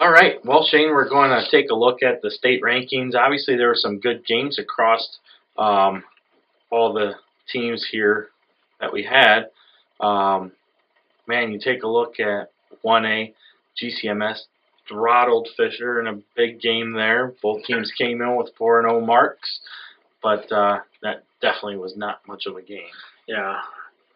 All right. Well, Shane, we're going to take a look at the state rankings. Obviously, there were some good games across all the teams here that we had. Man, you take a look at 1A, GCMS throttled Fisher in a big game there. Both teams came in with 4-0 marks, but that definitely was not much of a game. Yeah,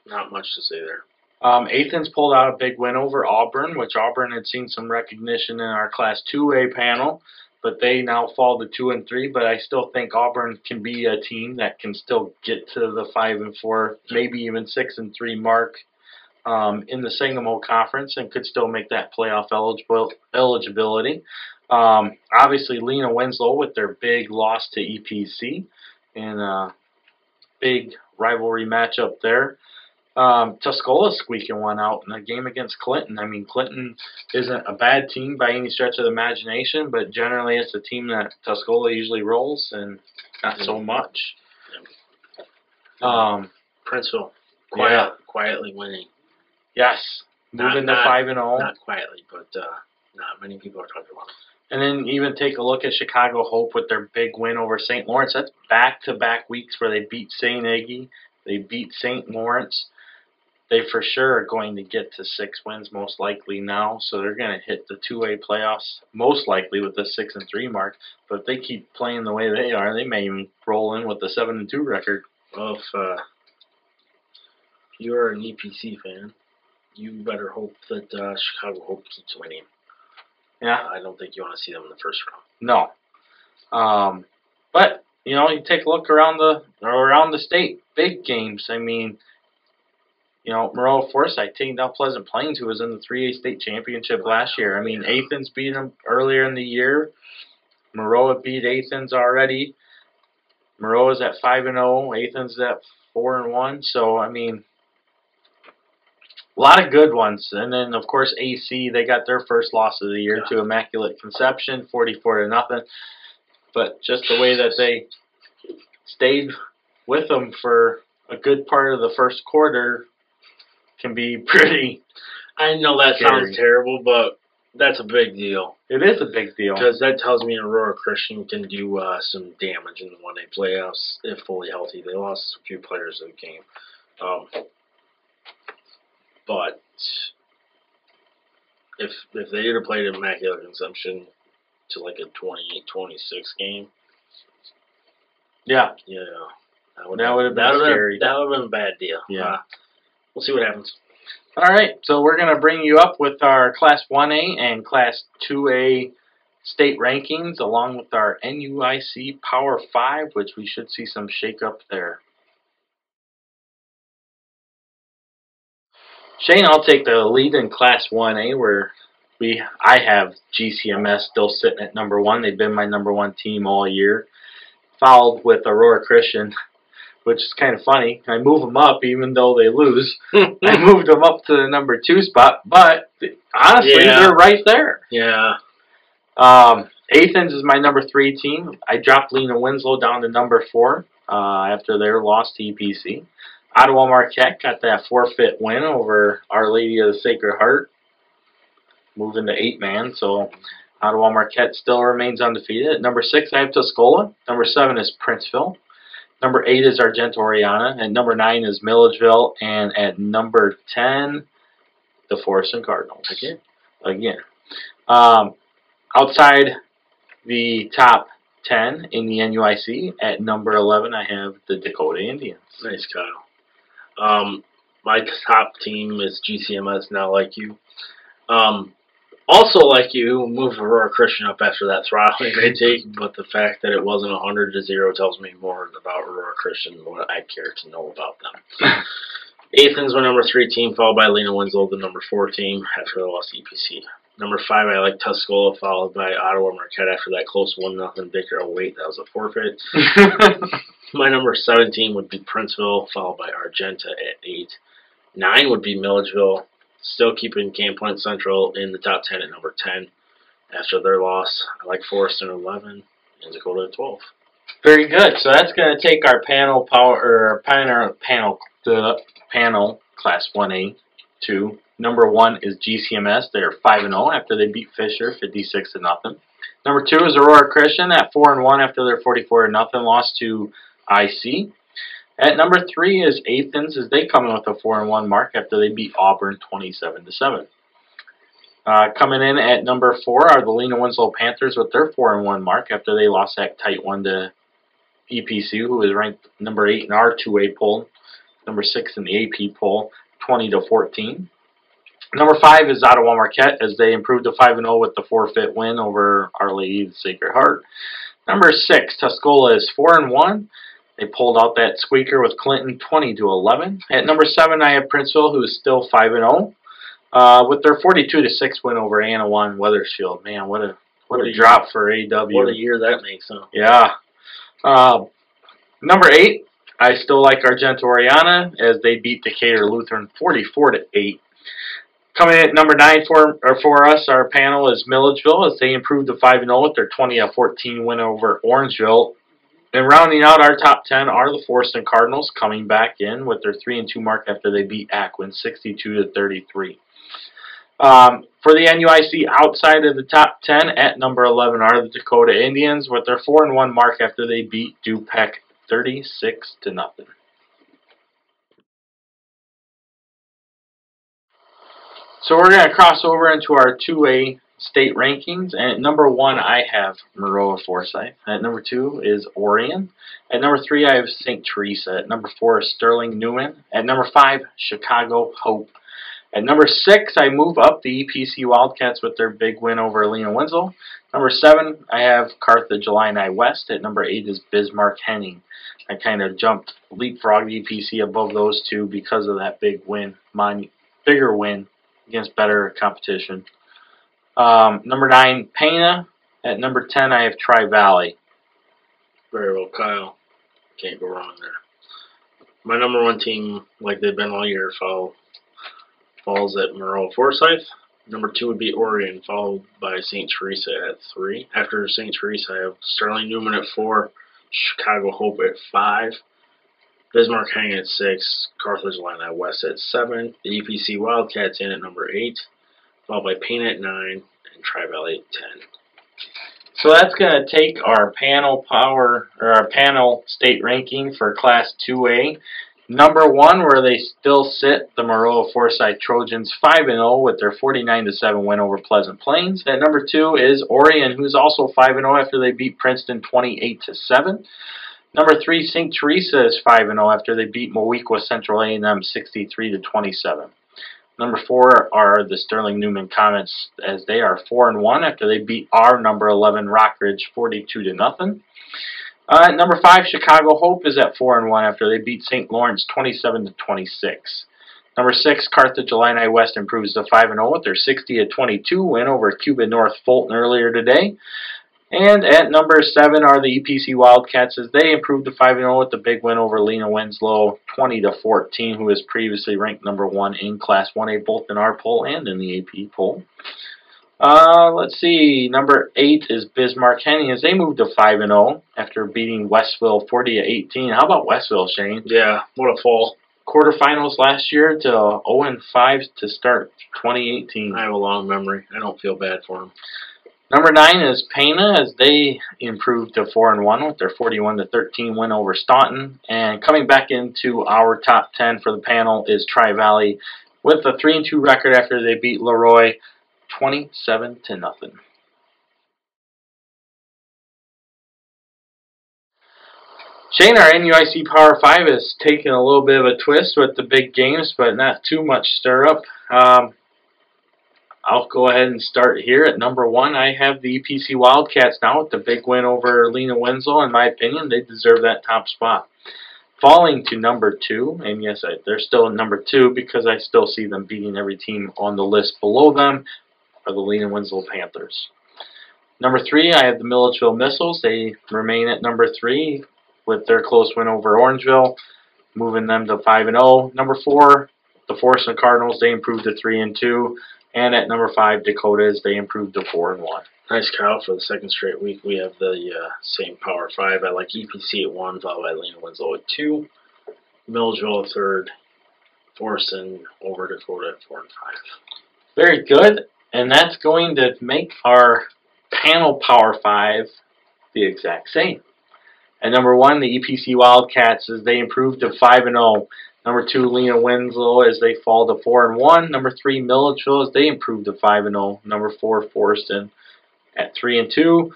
not much to say there. Athens pulled out a big win over Auburn, which Auburn had seen some recognition in our Class 2A panel, but they now fall to 2 and 3. But I still think Auburn can be a team that can still get to the 5 and 4, maybe even 6 and 3 mark in the Sangamo Conference, and could still make that playoff eligibility. Obviously, Lena Winslow with their big loss to EPC and a big rivalry matchup there. Tuscola squeaking one out in a game against Clinton. I mean, Clinton isn't a bad team by any stretch of the imagination, but generally it's a team that Tuscola usually rolls, and not so much. Princeville, quietly winning. Yes, moving to 5-0. Not quietly, but not many people are talking about it. And then even take a look at Chicago Hope with their big win over St. Lawrence. That's back-to-back weeks where they beat St. Iggy, they beat St. Lawrence. They for sure are going to get to 6 wins most likely now, so they're going to hit the 2A playoffs most likely with the 6 and 3 mark. But if they keep playing the way they are, they may even roll in with the 7 and 2 record. Well, if you're an EPC fan, you better hope that Chicago Hope keeps winning. Yeah, I don't think you want to see them in the first round. No, but you know, you take a look around the state, big games. I mean, you know, Moreau Forsyth taking down Pleasant Plains, who was in the 3A state championship last year. I mean, Athens beat them earlier in the year. Moreau beat Athens already. Moreau is at 5-0. Athens is at 4-1. So I mean, a lot of good ones. And then of course AC, they got their first loss of the year to Immaculate Conception, 44-0. But just the way that they stayed with them for a good part of the first quarter can be pretty. I know that sounds terrible, but that's a big deal. It is a big deal. Because that tells me Aurora Christian can do some damage in the 1A playoffs if fully healthy. They lost a few players in the game. But if they had played Immaculate Conception to like a 28-26 game, yeah, that would have been scary. That would have been a bad deal. Yeah, we'll see what happens. All right, so we're going to bring you up with our Class 1A and Class 2A state rankings, along with our NUIC Power 5, which we should see some shake-up there. Shane, I'll take the lead in Class 1A, where I have GCMS still sitting at number 1. They've been my number 1 team all year, followed with Aurora Christian, which is kind of funny. I move them up even though they lose. I moved them up to the number 2 spot, but honestly, they're right there. Yeah. Athens is my number 3 team. I dropped Lena Winslow down to number 4 after their loss to EPC. Ottawa Marquette got that forfeit win over Our Lady of the Sacred Heart, moving to 8-man. So Ottawa Marquette still remains undefeated. At number 6, I have Tuscola. Number 7 is Princeville. Number 8 is Argento Oriana, and number 9 is Milledgeville, and at number 10, the Forest and Cardinals. Again. Outside the top 10 in the NUIC, at number 11, I have the Dakota Indians. Nice, Kyle. My top team is GCMS, now like you. Also like you, moved Aurora Christian up after that throttling they take, but the fact that it wasn't 100-0 tells me more about Aurora Christian than what I care to know about them. Athens, my number 3 team, followed by Lena Winslow, the number 4 team, after they lost EPC. Number 5, I like Tuscola, followed by Ottawa Marquette after that close 1-0 victory. Oh, wait, that was a forfeit. My number 7 team would be Princeville, followed by Argenta at 8. 9 would be Milledgeville, still keeping Camp Point Central in the top 10 at number 10 after their loss. I like Forest at 11 and Dakota at 12. Very good. So that's going to take our panel Class 1A to Number 1 is GCMS. They're 5-0 after they beat Fisher 56-0. Number 2 is Aurora Christian at 4-1 after their 44-0 loss to IC. At number 3 is Athens as they come in with a 4-1 mark after they beat Auburn 27-7. Coming in at number 4 are the Lena Winslow Panthers with their 4-1 mark after they lost that tight one to EPC, who is ranked number 8 in our 2A poll, number 6 in the AP poll, 20-14. Number 5 is Ottawa Marquette as they improved to 5-0 with the forfeit win over Our Lady of the Sacred Heart. Number 6, Tuscola is 4-1. They pulled out that squeaker with Clinton 20-11. At number 7, I have Princeville, who is still 5-0. With their 42-6 win over Anawan Wethersfield. Man, what a drop for AW. What a year that makes, huh? Yeah. Number 8, I still like Argento Oriana as they beat Decatur Lutheran 44-8. Coming in at number 9 for us, our panel is Milledgeville as they improved to 5-0 with their 20-14 win over Orangeville. And rounding out our top 10 are the Forston Cardinals coming back in with their 3-2 mark after they beat Ackman 62-33. For the NUIC outside of the top 10 at number 11 are the Dakota Indians with their 4-1 mark after they beat Dupec 36-0. So we're going to cross over into our 2A state rankings. And at number 1, I have Maroa Forsyth. At number 2 is Orion. At number 3, I have St. Teresa. At number 4 is Sterling Newman. At number 5, Chicago Hope. At number 6, I move up the EPC Wildcats with their big win over Lena Winslow. Number 7, I have Carthage Illini West. At number 8 is Bismarck Henning. I kind of leapfrogged EPC above those two because of that big win, bigger win against better competition. Number 9, Pana. At number 10, I have Tri-Valley. Very well, Kyle. Can't go wrong there. My number 1 team, like they've been all year, falls at Maroa Forsyth. Number 2 would be Orion, followed by St. Teresa at 3. After St. Teresa, I have Sterling Newman at 4, Chicago Hope at 5, Bismarck Henning at 6, Carthage Illini West at 7, the EPC Wildcats in at number 8, followed by Payne at 9, and Tri-Valley at 10. So that's going to take our panel state ranking for Class 2A. Number 1, where they still sit, the Maroa Forsyth Trojans 5-0 with their 49-7 win over Pleasant Plains. At number 2 is Orion, who's also 5-0 after they beat Princeton 28-7. Number 3, St. Teresa is 5-0 after they beat Moweaqua Central A&M 63-27. Number 4 are the Sterling Newman Comets as they are 4-1 after they beat our number 11 Rockridge 42-0. Number 5, Chicago Hope is at 4-1 after they beat St. Lawrence 27-26. Number 6, Carthage Illini West improves to 5-0 with their 60-22 win over Cuba North Fulton earlier today. And at number 7 are the EPC Wildcats as they improved to 5-0 with the big win over Lena Winslow 20-14, who was previously ranked number 1 in Class 1A both in our poll and in the AP poll. Let's see, number 8 is Bismarck Henning as they moved to 5-0 after beating Westville 40-18. How about Westville, Shane? Yeah, what a fall. Quarterfinals last year to 0-5 to start 2018. I have a long memory. I don't feel bad for them. Number 9 is Pana as they improved to 4-1 with their 41-13 win over Staunton. And coming back into our top 10 for the panel is Tri-Valley with a 3-2 record after they beat Leroy 27-0. Shane, our NUIC Power 5 has taken a little bit of a twist with the big games, but not too much stir-up. I'll go ahead and start here at number 1. I have the EPC Wildcats now with the big win over Lena Winslow. In my opinion, they deserve that top spot. Falling to number 2, and yes, they're still at number 2 because I still see them beating every team on the list below them, are the Lena Winslow Panthers. Number 3, I have the Milledgeville Missiles. They remain at number 3 with their close win over Orangeville, moving them to 5-0. Number 4, the Forston Cardinals. They improved to 3-2. And at number 5, Dakotas, they improved to 4-1. Nice, Kyle. For the second straight week, we have the same Power 5. I like EPC at 1, followed by Lena Winslow at 2, Milledgeville at 3rd, Forcing over Dakota at 4 and 5. Very good. And that's going to make our panel Power 5 the exact same. At number 1, the EPC Wildcats, as they improved to 5-0. Number 2, Lena Winslow, as they fall to 4-1. Number 3, Milledgeville, as they improved to 5-0. Number 4, Forston at 3-2,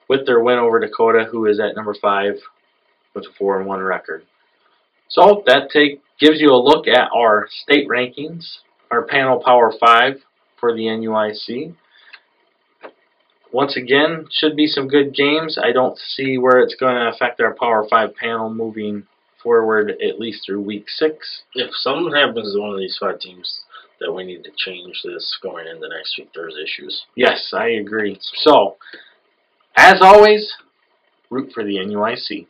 with their win over Dakota, who is at number 5 with a 4-1 record. So that gives you a look at our state rankings, our panel Power 5 for the NUIC. Once again, should be some good games. I don't see where it's going to affect our Power 5 panel moving forward, at least through week 6. If something happens to one of these 5 teams, that we need to change this going into next week, there's issues. Yes, I agree. So, as always, root for the NUIC.